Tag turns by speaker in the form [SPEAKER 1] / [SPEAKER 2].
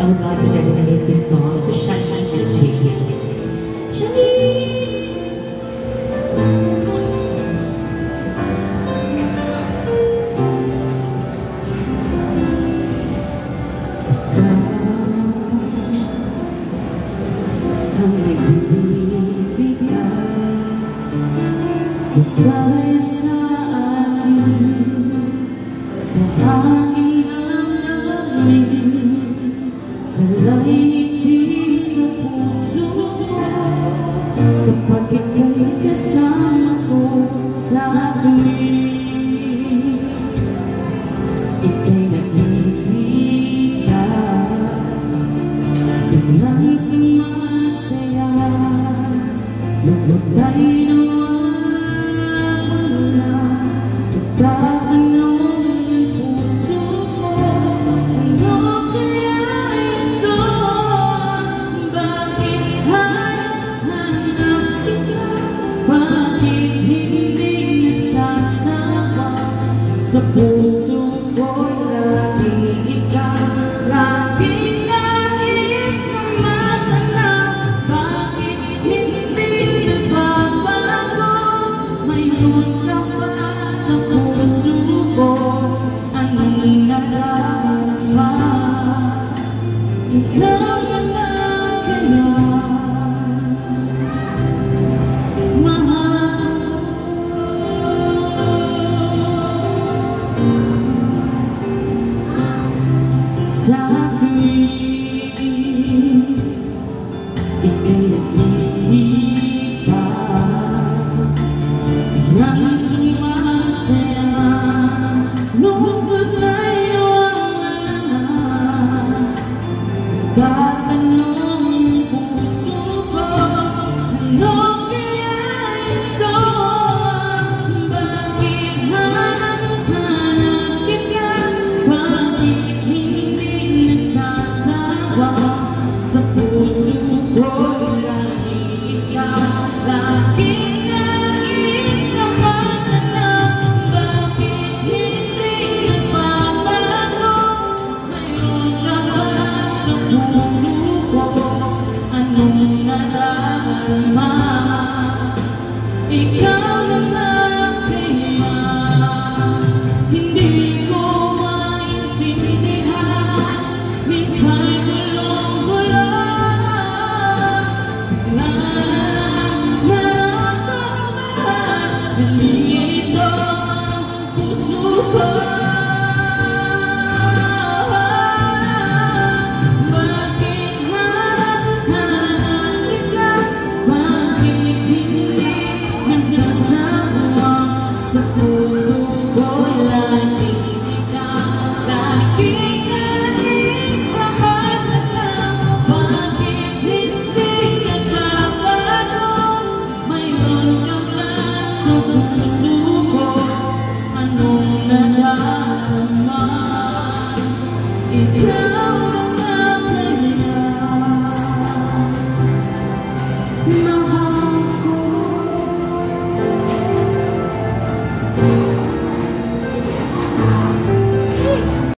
[SPEAKER 1] would like to dedicate this song to Shani and Shani. Shani!
[SPEAKER 2] Goodbye sa akin, sa aking damdamin, wala'y ngiti sa puso ko kapag ika'y kasama ko sa tuwing ika'y nakikita, biglang sumasaya, lubog tayo sa puso ko lagi ikaw, laging nais na matanaw. Bakit hindi nagbabago? Mayroon ka pa sa puso ko, anong nadarama? Ikaw na lang kaya sa akin, ika'y nakikita, biglang sumasaya, lungkot tayo ang lahat. Tatanong ang puso ko, ano kaya ito? Bakit hanap-hanap kita? Bakit sa puso ko lagi ikaw, laging nais na matanaw. Bakit hindi nagbabago? Mayroon ka ba sa puso ko, anong nadarama? Ikaw na lang kaya hindi ko maintindihan. Minsan nalito ang puso ko. Bakit hanap-hanap kita? Bakit hindi nagsasawa sa puso?